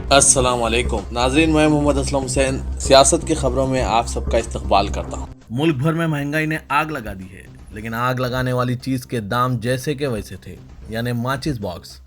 السلام علیکم ناظرین، میں محمد اسلم حسین سیاست کی خبروں میں آپ سب کا استقبال کرتا ہوں۔ ملک بھر میں مہنگائی نے آگ لگا دی ہے، لیکن آگ لگانے والی چیز کے دام جیسے کہ ویسے تھے، یعنی ماچس باکس،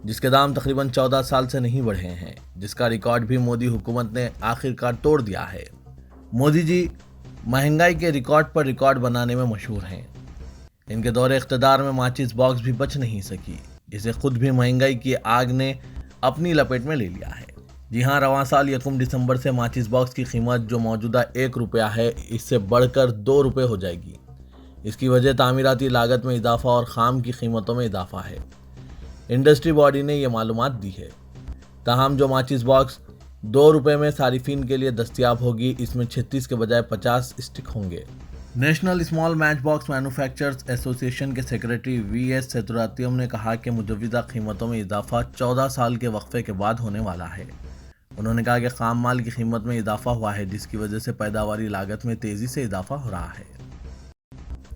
جس کے دام تقریباً 14 سال سے نہیں بڑھے ہیں، جس کا ریکارڈ بھی مودی حکومت نے آخرکار توڑ دیا ہے۔ مودی جی مہنگائی کے ریکارڈ پر ریکارڈ بنانے میں مشہور ہیں۔ ان کے دور اقتدار میں ماچس باکس بھی بچ نہیں سکی، اسے خود بھی مہنگائی کی آگ نے اپنی لپیٹ میں لے لیا ہے۔ جی ہاں، رواں سال 1 دسمبر سے ماچس باکس کی قیمت جو موجودہ 1 روپیہ ہے، اس سے بڑھ کر 2 روپے ہو جائے گی۔ اس کی وجہ تعمیراتی لاگت میں اضافہ اور خام کی قیمتوں میں اضافہ ہے۔ انڈسٹری باڈی نے یہ معلومات دی ہے۔ تاہم جو ماچس باکس 2 روپے میں صارفین کے لیے دستیاب ہوگی، اس میں 36 کے بجائے 50 اسٹک ہوں گے۔ National small match box manufacturers ایسوسی ایشن کے سیکریٹری وی ایس سیتوراتیم نے کہا کہ مجوزہ قیمتوں میں اضافہ 14 سال کے وقفے کے بعد ہونے والا ہے۔ انہوں نے کہا کہ خام مال کی قیمت میں اضافہ ہوا ہے، جس کی وجہ سے پیداواری لاگت میں تیزی سے اضافہ ہو رہا ہے۔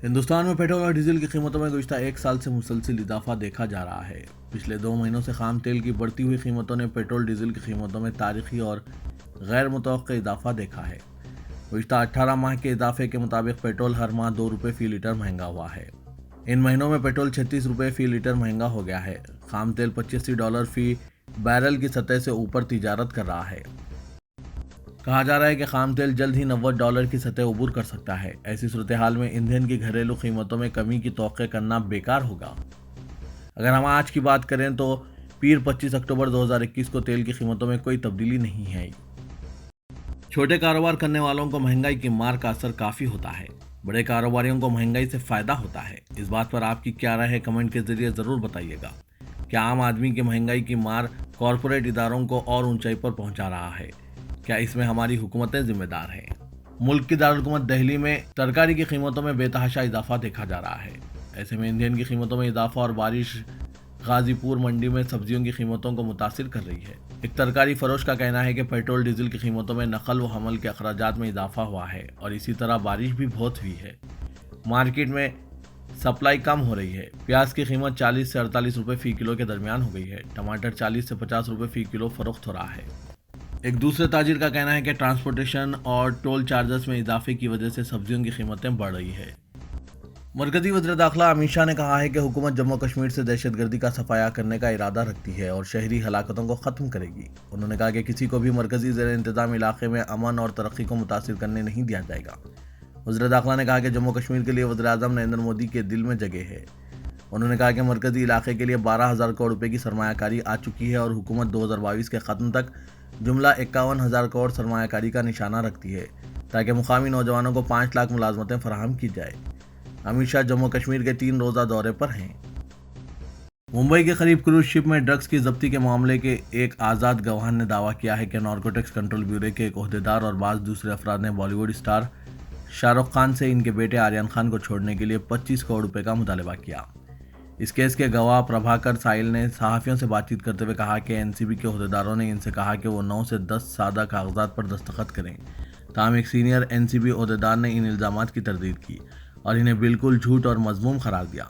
ہندوستان میں پیٹرول اور ڈیزل کی قیمتوں میں گزشتہ 1 سال سے مسلسل اضافہ دیکھا جا رہا ہے۔ پچھلے 2 مہینوں سے خام تیل کی بڑھتی ہوئی قیمتوں نے پیٹرول ڈیزل کی قیمتوں میں تاریخی اور غیر متوقع اضافہ دیکھا ہے۔ گزشتہ 18 ماہ کے اضافے کے مطابق پیٹرول ہر ماہ 2 روپے فی لیٹر مہنگا ہوا ہے۔ ان مہینوں میں پیٹرول 36 روپے فی لیٹر مہنگا ہو گیا ہے۔ خام تیل $85 فی بیرل کی سطح سے اوپر تجارت کر رہا ہے۔ کہا جا رہا ہے کہ خام تیل جلد ہی $90 کی سطح عبور کر سکتا ہے۔ ایسی صورتحال میں ایندھن کی گھریلو قیمتوں میں کمی کی توقع کرنا بیکار ہوگا۔ اگر ہم آج کی بات کریں تو پیر 25 اکتوبر 2021 کو تیل کی قیمتوں میں کوئی تبدیلی نہیں ہے۔ چھوٹے کاروبار کرنے والوں کو مہنگائی کی مار کا اثر کافی ہوتا ہے، بڑے کاروباریوں کو مہنگائی سے فائدہ ہوتا ہے۔ اس بات پر آپ کی کیا رائے ہے، کمنٹ کے ذریعے ضرور بتائیے گا۔ کیا عام آدمی کی مہنگائی کی مار کارپوریٹ اداروں کو اور اونچائی پر پہنچا رہا ہے؟ کیا اس میں ہماری حکومتیں ذمہ دار ہیں؟ ملک کی دارالحکومت دہلی میں ترکاری کی قیمتوں میں بے تحاشا اضافہ دیکھا جا رہا ہے۔ ایسے میں ایندھن کی قیمتوں میں اضافہ اور بارش غازی پور منڈی میں سبزیوں کی قیمتوں کو متاثر کر رہی ہے۔ ایک ترکاری فروش کا کہنا ہے کہ پیٹرول ڈیزل کی قیمتوں میں نقل و حمل کے اخراجات میں اضافہ ہوا ہے اور اسی طرح بارش بھی بہت ہوئی ہے۔ مارکیٹ میں سپلائی کم ہو رہی ہے۔ پیاز کی قیمت 40 سے 48 روپے فی کلو کے درمیان ہو گئی ہے۔ ٹماٹر 40 سے 50 روپے فی کلو فروخت ہو رہا ہے۔ ایک دوسرے تاجر کا کہنا ہے کہ ٹرانسپورٹیشن اور ٹول چارجز میں اضافے کی وجہ سے سبزیوں کی قیمتیں بڑھ رہی ہے۔ مرکزی وزیر داخلہ امت شاہ نے کہا ہے کہ حکومت جموں کشمیر سے دہشت گردی کا صفایا کرنے کا ارادہ رکھتی ہے اور شہری ہلاکتوں کو ختم کرے گی۔ انہوں نے کہا کہ کسی کو بھی مرکزی زیر انتظام علاقے میں امن اور ترقی کو متاثر کرنے نہیں دیا جائے گا۔ وزیر داخلہ نے کہا کہ جموں کشمیر کے لیے وزیر اعظم نریندر مودی کے دل میں جگہ ہے۔ انہوں نے کہا کہ مرکزی علاقے کے لیے 12,000 کروڑ روپے کی سرمایہ کاری آ چکی ہے اور حکومت 2022 کے ختم تک جملہ 51,000 کروڑ سرمایہ کاری کا نشانہ رکھتی ہے تاکہ مقامی نوجوانوں کو 5 لاکھ ملازمتیں فراہم کی جائے۔ امت شاہ جموں کشمیر کے 3 روزہ دورے پر ہیں۔ ممبئی کے قریب کروز شپ میں ڈرگز کی ضبطی کے معاملے کے ایک آزاد گواہ نے دعویٰ کیا ہے کہ نارکوٹکس کنٹرول بیورو کے ایک عہدیدار اور بعض دوسرے افراد نے بالی ووڈ اسٹار شاہ رخ خان سے ان کے بیٹے آریان خان کو چھوڑنے کے لیے 25 کروڑ روپے کا مطالبہ کیا۔ اس کیس کے گواہ پربھاکر سائل نے صحافیوں سے بات چیت کرتے ہوئے کہا کہ NCB کے عہدیداروں نے ان سے کہا کہ وہ 9 سے 10 سادہ کاغذات پر دستخط کریں۔ تاہم ایک سینئر NCB عہدیدار نے ان الزامات کی تردید کی اور انہیں بالکل جھوٹ اور مذموم قرار دیا۔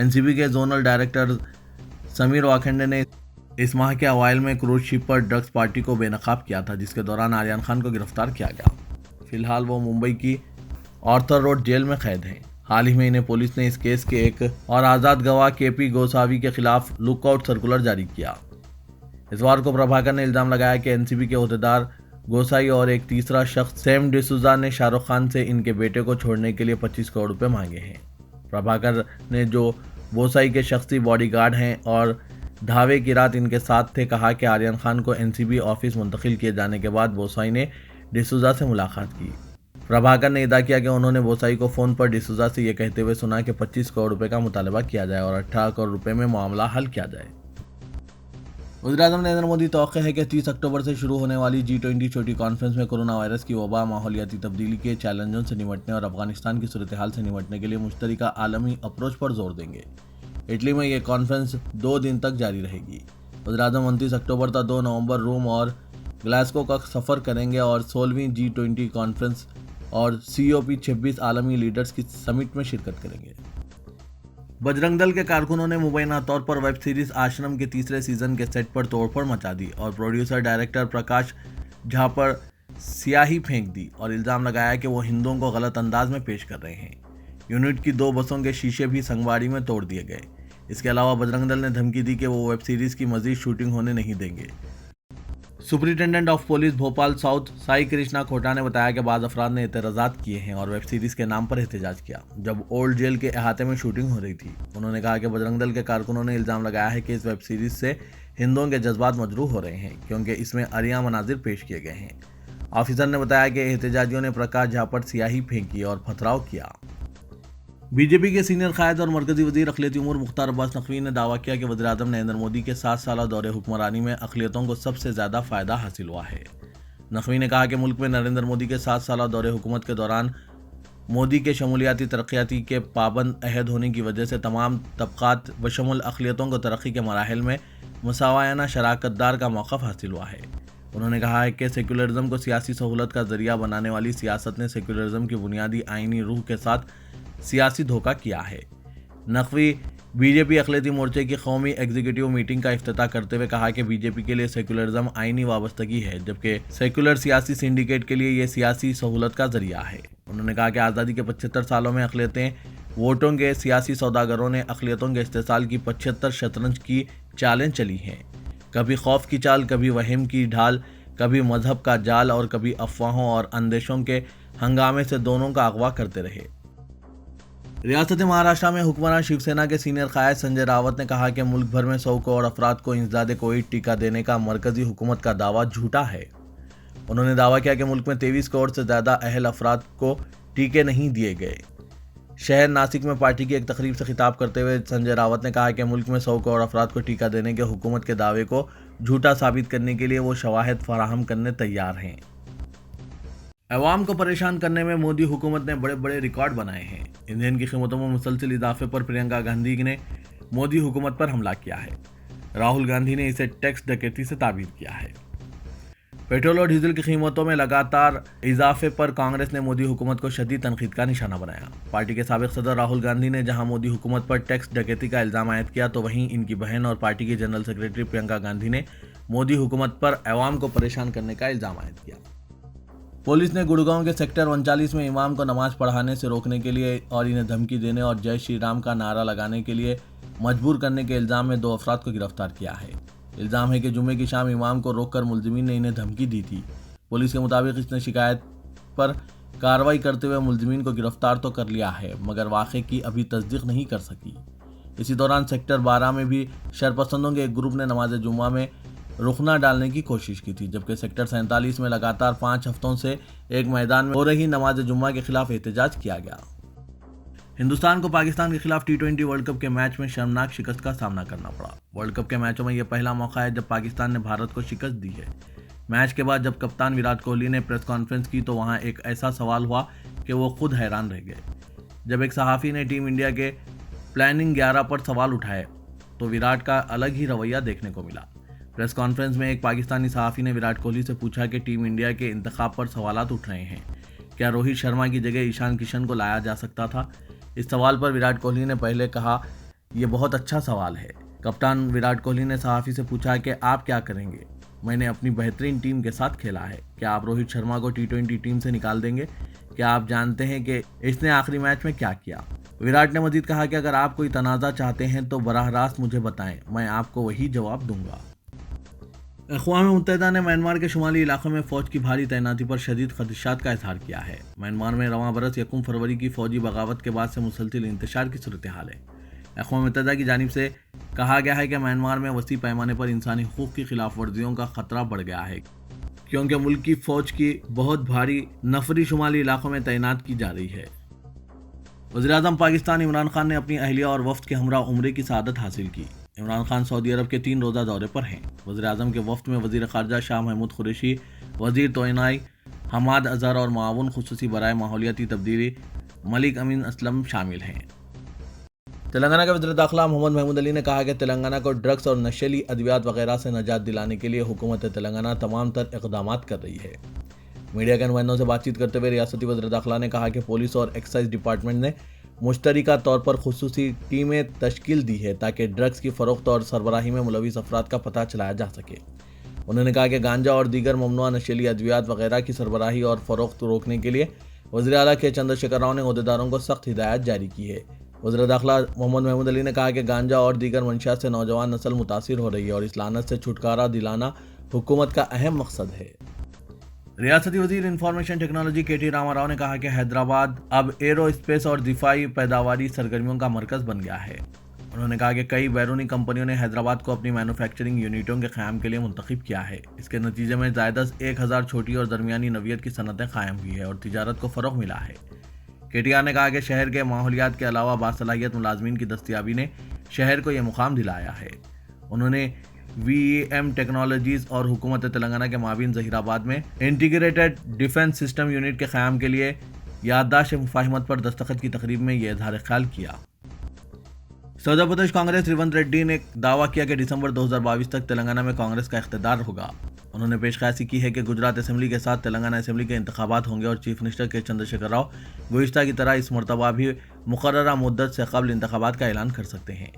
NCB کے زونل ڈائریکٹر سمیر واکھنڈے نے اس ماہ کے اوائل میں کروز شپ پر ڈرگز پارٹی کو بے نقاب کیا تھا، جس کے دوران آریان خان کو گرفتار کیا گیا۔ فی الحال وہ ممبئی کی آرتھر روڈ جیل میں قید ہیں۔ حال ہی میں انہیں پولیس نے اس کیس کے ایک اور آزاد گواہ KP گوساوی کے خلاف لک آؤٹ سرکولر جاری کیا۔ اتوار کو پربھاکر نے الزام لگایا کہ NCB کے عہدیدار گوسائی اور ایک تیسرا شخص سیم ڈسوزا نے شاہ رخ خان سے ان کے بیٹے کو چھوڑنے کے لیے 25 کروڑ روپے مانگے ہیں۔ پربھاکر نے، جو گوسائی کے شخصی باڈی گارڈ ہیں اور دھاوے کی رات ان کے ساتھ تھے، کہا کہ آریان خان کو NCB آفس منتقل کیے جانے کے بعد بوسائی نے ڈسوزا سے ملاقات کی۔ پربھاکر نے ادعا کیا کہ انہوں نے بوسائی کو فون پر ڈسوزا سے یہ کہتے ہوئے سنا کہ 25 کروڑ روپے کا مطالبہ کیا جائے اور 18 کروڑ روپے میں معاملہ حل کیا جائے۔ وزیراعظم نریندر مودی توقع ہے کہ 30 اکتوبر سے شروع ہونے والی G20 چھوٹی کانفرنس میں کورونا وائرس کی وبا، ماحولیاتی تبدیلی کے چیلنجوں سے نمٹنے اور افغانستان کی صورتحال سے نمٹنے کے لیے مشترکہ عالمی اپروچ پر زور دیں گے۔ اٹلی میں یہ کانفرنس 2 دن تک جاری رہے گی۔ وزیراعظم 29 اکتوبر تا 2 نومبر روم اور گلاسگو کا سفر کریں گے اور 16ویں G20 کانفرنس اور COP26 عالمی لیڈرز کی سمٹ میں شرکت کریں گے۔ बजरंग दल के कारकुनों ने मुबैना तौर पर वेब सीरीज आश्रम के तीसरे सीजन के सेट पर तोड़फोड़ मचा दी और प्रोड्यूसर डायरेक्टर प्रकाश झा पर स्याही फेंक दी और इल्ज़ाम लगाया कि वो हिंदुओं को गलत अंदाज में पेश कर रहे हैं। यूनिट की 2 बसों के शीशे भी संगवाड़ी में तोड़ दिए गए। इसके अलावा बजरंग दल ने धमकी दी कि वो वेब सीरीज की मजीद शूटिंग होने नहीं देंगे। Superintendent of police Bhopal south Sai Krishna खोटा ने बताया कि बाज़ अफराद ने एतराज़ात किए हैं और वेब सीरीज के नाम पर एहतजाज किया जब ओल्ड जेल के अहाते में शूटिंग हो रही थी। उन्होंने कहा कि बजरंग दल के कारकुनों ने इल्ज़ाम लगाया है कि इस वेब सीरीज से हिंदुओं के जज्बात मजरूह हो रहे हैं क्योंकि इसमें अरिया मनाजिर पेश किए गए हैं। ऑफिसर ने बताया कि एहतजाजियों ने प्रकाश झा पर स्याही फेंकी और पथराव किया। बीजेपी के सीनियर कायद और मरकजी वजीर अक़लियती उमूर मुख्तार अब्बास नकवी ने दावा किया कि वज़ीर-ए-आज़म नरेंद्र मोदी के 7 साला दौरे हुक्मरानी में अक़लियतों को सबसे ज़्यादा फ़ायदा हासिल हुआ है। नकवी ने कहा कि मुल्क में नरेंद्र मोदी के 7 साला दौरे हुकूमत के दौरान मोदी के शमूलियाती तरक्याती के पाबंद अहद होने की वजह से तमाम तबक़ात बशमुल अक़लियतों को तरक्की के मराहिल में मुसावायाना शराकतदार का मौक़िफ़ हासिल हुआ है। उन्होंने कहा है कि सेकुलरिज़म को सियासी सहूलत का ज़रिया बनाने वाली सियासत ने सेकुलरिज़म की बुनियादी आइनी रूह के साथ सियासी धोखा किया है। नकवी बीजेपी अक़लियती मोर्चे की कौमी एग्जीक्यूटिव मीटिंग का इफ्तिताह करते हुए कहा कि बीजेपी के लिए सेकुलरिज़म आइनी वाबस्तगी है जबकि सेकुलर सियासी सिंडिकेट के लिए ये सियासी सहूलत का ज़रिया है। उन्होंने कहा कि आज़ादी के 75 सालों में अक़लियतें वोटों के सियासी सौदागरों ने अक़लियतों के इस्तेसाल की 75 शतरंज की चालें चली हैं। कभी खौफ की चाल, कभी वहम की ढाल, कभी मजहब का जाल और कभी अफवाहों और अंदेशों के हंगामे से दोनों का अगवा करते रहे। रियासत महाराष्ट्र में हुक्मरान शिवसेना के सीनियर कायद संजय रावत ने कहा कि मुल्क भर में 100 करोड़ अफराद को इंसदाद कोविड टीका देने का मरकजी हुकूमत का दावा झूठा है। उन्होंने दावा किया कि मुल्क में 23 करोड़ से ज़्यादा अहल अफराद को टीके नहीं दिए गए। शहर नासिक में पार्टी की एक तकरीब से खिताब करते हुए संजय रावत ने कहा कि मुल्क में 100 करोड़ अफराद को टीका देने के हुकूमत के दावे को झूठा साबित करने के लिए वो शवाहिद फराहम करने तैयार हैं। अवाम को परेशान करने में मोदी हुकूमत ने बड़े बड़े रिकॉर्ड बनाए हैं। ईंधन की कीमतों में मुसलसल इजाफे पर प्रियंका गांधी ने मोदी हुकूमत पर हमला किया है। राहुल गांधी ने इसे टैक्स डकैती से ताबीर किया है। पेट्रोल और डीजल की कीमतों में लगातार इजाफे पर कांग्रेस ने मोदी हुकूमत को शदीद तनकीद का निशाना बनाया। पार्टी के साबिक सदर राहुल गांधी ने जहां मोदी हुकूमत पर टैक्स डकैती का इल्ज़ाम आयद किया तो वहीं इनकी बहन और पार्टी की जनरल सेक्रेटरी प्रियंका गांधी ने मोदी हुकूमत पर अवाम को परेशान करने का इल्ज़ाम आयद किया। पुलिस ने गुड़गांव के सेक्टर 39 में इमाम को नमाज पढ़ाने से रोकने के लिए और इन्हें धमकी देने और जय श्री राम का नारा लगाने के लिए मजबूर करने के इल्ज़ाम में 2 अफराद को गिरफ्तार किया है। इल्ज़ाम है कि जुमे की शाम इमाम को रोककर मुलजिमीन ने इन्हें धमकी दी थी। पुलिस के मुताबिक इसने शिकायत पर कार्रवाई करते हुए मुलजिमीन को गिरफ्तार तो कर लिया है मगर वाक़े की अभी तस्दीक नहीं कर सकी। इसी दौरान सेक्टर 12 में भी शरपसंदों के एक ग्रुप ने नमाज जुम्मा में रुकना डालने की कोशिश की थी जबकि सेक्टर 47 में लगातार 5 हफ्तों से एक मैदान में हो रही नमाज जुम्मा के खिलाफ एहतजाज किया गया। हिंदुस्तान को पाकिस्तान के खिलाफ T20 वर्ल्ड कप के मैच में शर्मनाक शिकस्त का सामना करना पड़ा। वर्ल्ड कप के मैचों में यह पहला मौका है जब पाकिस्तान ने भारत को शिकस्त दी है। मैच के बाद जब कप्तान विराट कोहली ने प्रेस कॉन्फ्रेंस की तो वहां एक ऐसा सवाल हुआ कि वो खुद हैरान रह गए। जब एक सहाफ़ी ने टीम इंडिया के प्लानिंग 11 पर सवाल उठाए तो विराट का अलग ही रवैया देखने को मिला। प्रेस कॉन्फ्रेंस में एक पाकिस्तानी सहाफ़ी ने विराट कोहली से पूछा कि टीम इंडिया के इंतखाब पर सवालात उठ रहे हैं, क्या रोहित शर्मा की जगह ईशान किशन को लाया जा सकता था? इस सवाल पर विराट कोहली ने पहले कहा, यह बहुत अच्छा सवाल है। कप्तान विराट कोहली ने सहाफ़ी से पूछा कि आप क्या करेंगे? मैंने अपनी बेहतरीन टीम के साथ खेला है, क्या आप रोहित शर्मा को T20 टीम से निकाल देंगे? क्या आप जानते हैं कि इसने आखिरी मैच में क्या किया? विराट ने मजीद कहा कि अगर आप कोई तनाज़ा चाहते हैं तो बराह रास्त मुझे बताएं, मैं आपको वही जवाब दूंगा। अक़वाम मुत्तहिदा ने म्यांमार के शुमाली इलाक़ों में फ़ौज की भारी तैनाती पर शदीद खदशात का इज़हार किया है। म्यांमार में रवां बरस 1 फरवरी की फ़ौजी बगावत के बाद से मुसलसल इंतशार की सूरत हाल है। अक़वाम मुत्तहिदा की जानिब से कहा गया है कि म्यांमार में वसी पैमाने पर इंसानी हुकूक़ की खिलाफ वर्जियों का ख़तरा बढ़ गया है क्योंकि मुल्क की फ़ौज की बहुत भारी नफरी शुमाली इलाक़ों में तैनात की जा रही है। वज़ीर-ए-आज़म पाकिस्तान इमरान खान ने अपनी अहलिया और वफ़द के हमरा उम्रे की सआदत हासिल की। इमरान खान सऊदी अरब के 3 रोज़ा दौरे पर हैं। वज़ीर-ए-आज़म के वफ़द में वज़ीर ख़ारजा शाह महमूद कुरैशी, वज़ीर तोइनाई हमाद अज़हर और माअवन ख़ुसूसी बराए माहौलियाती तब्दीली मलिक अमीन असलम शामिल हैं। तेलंगाना के वज़ीर दाखिला मोहम्मद महमूद अली ने कहा कि तेलंगाना को ड्रग्स और नशीली अद्वियात वगैरह से निजात दिलाने के लिए हुकूमत तेलंगाना तमाम तर इक़दामात कर रही है। मीडिया के नुमाइंदों से बातचीत करते हुए रियासती वज़ीर दाखिला ने कहा कि पुलिस और एक्साइज डिपार्टमेंट ने मुश्तरका तौर पर खुसूसी टीमें तश्कील दी है ताकि ड्रग्स की फ़रोख्त और सरबराही में मुलविस अफराद का पता चलाया जा सके। उन्होंने कहा कि गांजा और दीगर ममनुआ नशीली अद्वियात वगैरह की सरबराही और फ़रोख्त रोकने के लिए वज़ीर आला के चंद्रशेखर राव ने अहदेदारों को सख्त हिदायत जारी की है। वज़ीर दाखिला मोहम्मद महमूद अली ने कहा कि गांजा और दीगर मंशियात से नौजवान नस्ल मुतासिर हो रही है और इस लानत से छुटकारा दिलाना हुकूमत का अहम मकसद है। रियासती वज़ीर इंफॉर्मेशन टेक्नोलॉजी के.टी. रामाराव ने कहा कि हैदराबाद अब एरो स्पेस और दिफाई पैदावारी सरगर्मियों का मरकज़ बन गया है। उन्होंने कहा कि कई बैरूनी कंपनियों ने हैदराबाद को अपनी मैन्युफैक्चरिंग यूनिटों के क़याम के लिए मुंतखब किया है। इसके नतीजे में ज़ायद 1000 छोटी और दरमियानी नौइयत की सनतें कायम हुई है और तिजारत को फ़रोग़ मिला है। के.टी.आर. ने कहा कि शहर के माहौलियात के अलावा बासलाहियत मुलाजमीन की दस्तियाबी ने शहर को यह मुकाम दिलाया है। उन्होंने VEM टेक्नोलॉजीज़ और हुकूमत तेलंगाना के माबीन ज़हीराबाद में इंटीग्रेटेड डिफेंस सिस्टम यूनिट के क़याम के लिए याददाश्त मुफाहिमत पर दस्तखत की तकरीब में यह इज़हार ख्याल किया। सऊदी प्रदेश कांग्रेस रेवंत रेड्डी ने दावा किया कि दिसंबर 2022 तक तेलंगाना में कांग्रेस का इख्तिदार होगा। उन्होंने पेशकशी की है कि गुजरात असेंबली के साथ तेलंगाना असेंबली के इंतखाबात होंगे और चीफ मिनिस्टर के चंद्रशेखर राव गुज़िश्ता की तरह इस मरतबा भी मुकर्ररा मुद्दत से कबल इंतखाबात का ऐलान कर सकते हैं।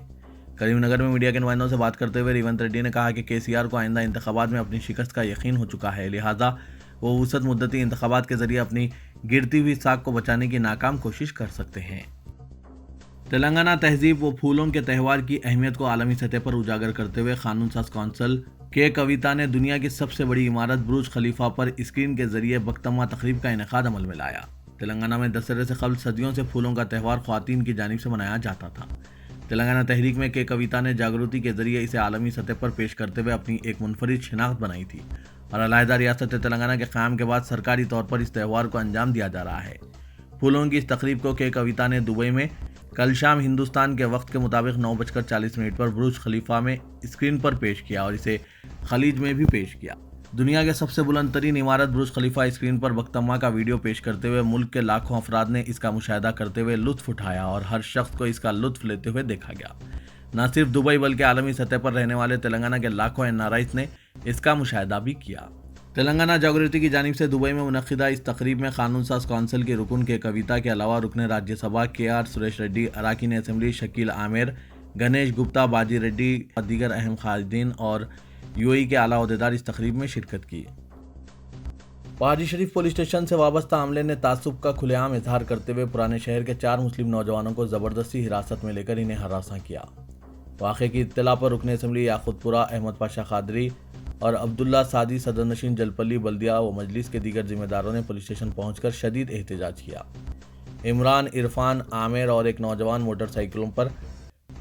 करीमनगर में मीडिया के नुमाइंदों से बात करते हुए रेवंत रेड्डी ने कहा कि KCR को आइंदा इंतखाबात में अपनी शिकस्त का यकीन हो चुका है, लिहाजा वो वसत मुद्दती इंतखाबात के जरिए अपनी गिरती हुई साख को बचाने की नाकाम कोशिश कर सकते हैं। तेलंगाना तहजीब व फूलों के त्यौहार की अहमियत को आलमी सतह पर उजागर करते हुए कानून साज कौंसिल के कविता ने दुनिया की सबसे बड़ी इमारत बुर्ज खलीफा पर स्क्रीन के जरिए बख्तमा तकरीब का इनेकाद अमल में लाया। तेलंगाना में दशहरे से कबल सदियों से फूलों का त्यौहार ख्वातीन की जानिब से मनाया जाता था। तेलंगाना तहरीक में के कविता ने जागृति के जरिए इसे आलमी सतह पर पेश करते हुए अपनी एक मुनफरिद शिनाख्त बनाई थी और अलहदा रियासत तेलंगाना के क़याम के बाद सरकारी तौर पर इस त्यौहार को अंजाम दिया जा रहा है। फूलों की इस तकरीब को के कविता ने दुबई में कल शाम हिंदुस्तान के वक्त के मुताबिक 9:40 पर बुर्ज खलीफा में स्क्रीन पर पेश किया और इसे खलीज में भी पेश किया। दुनिया के सबसे बुलंद तरीन इमारत बुर्ज खलीफा स्क्रीन पर बख्तमा का वीडियो पेश करते हुए मुल्क के लाखों अफराद ने इसका मुशाहिदा करते हुए लुत्फ उठाया और हर शख्स को इसका लुत्फ लेते हुए देखा गया। न सिर्फ दुबई बल्कि आलमी सतह पर रहने वाले तेलंगाना के लाखों NRIs ने इसका मुशाहिदा भी किया। तेलंगाना जागृति की जानिब से दुबई में मुनक्किदा इस तकरीब में कानून साज कौंसिल के रुकन के कविता के अलावा रुकन राज्यसभा KR सुरेश रेड्डी, अराकीन असेंबली शकील आमिर, गणेश गुप्ता, बाजी रेड्डी और दीगर अहम खारिदीन और UAE के आला अहदेदार इस तकरीब में शिरकत की। पहाड़ी शरीफ पुलिस स्टेशन से वाबस्ता अमले ने तासुब का खुलेआम इजहार करते हुए पुराने शहर के 4 मुस्लिम नौजवानों को ज़बरदस्ती हिरासत में लेकर इन्हें हरासा किया। वाक़े की इत्तला पर रुकन असेंबली याकूतपुरा अहमद पाशा कादरी और अब्दुल्ला सादी सदरनशीन जलपल्ली बल्दिया व मजलिस के दीगर जिम्मेदारों ने पुलिस स्टेशन पहुंचकर शदीद एहतजाज किया। इमरान, इरफान, आमिर और एक नौजवान मोटरसाइकिलों पर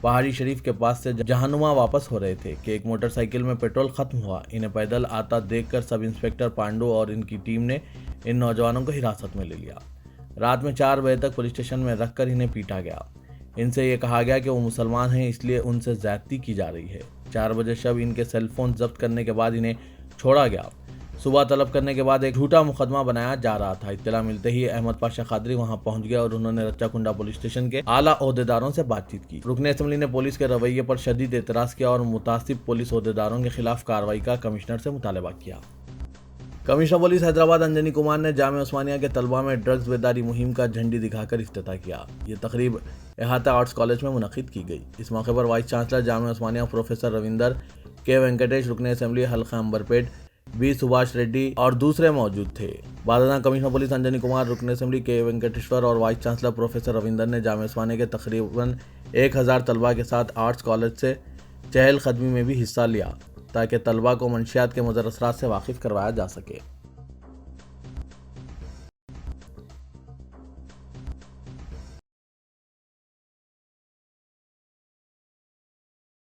पहाड़ी शरीफ के पास से जहानुमा वापस हो रहे थे कि एक मोटरसाइकिल में पेट्रोल खत्म हुआ। इन्हें पैदल आता देखकर सब इंस्पेक्टर पांडु और इनकी टीम ने इन नौजवानों को हिरासत में ले लिया। रात में 4 बजे तक पुलिस स्टेशन में रखकर इन्हें पीटा गया। इनसे ये कहा गया कि वो मुसलमान हैं, इसलिए उनसे ज़्यादती की जा रही है। 4 बजे शब इनके सेलफोन जब्त करने के बाद इन्हें छोड़ा गया। सुबह तलब करने के बाद एक झूठा मुकदमा बनाया जा रहा था। इत्तला मिलते ही अहमद पाशा कादरी वहां पहुंच गया और उन्होंने रच्चाकुंडा पुलिस स्टेशन के आला अहदेदारों से बातचीत की। रुकन असेंबली ने पुलिस के रवैये पर शदीद एतराज़ किया और मुतासिब पुलिस अहदेदारों के खिलाफ कार्रवाई का कमिश्नर से मुतालबा किया। कमिश्नर पुलिस हैदराबाद अंजनी कुमार ने जामिया उस्मानिया के तलबा में ड्रग्स बेदारी मुहिम का झंडी दिखाकर इफ्तिताह किया। ये तकरीब एहाता आर्ट्स कॉलेज में मुनक़िद की गई। इस मौके पर वाइस चांसलर जामिया उस्मानिया प्रोफेसर रविंदर के वेंकटेश, रुकन असेंबली हल्का अंबरपेट बी सुभाष रेड्डी और दूसरे मौजूद थे। बादशाह कमिश्नर पुलिस अंजनी कुमार, रुकन असेंबली के वेंकटेश्वर और वाइस चांसलर प्रोफेसर रविंदर ने जामिया उस्मानिया के तकरीबन 1000 तलबा के साथ आर्ट्स कॉलेज से चहल कदमी में भी हिस्सा लिया ताकि तलबा को मंशियात के मुज़र असरात से वाकिफ़ करवाया जा सके।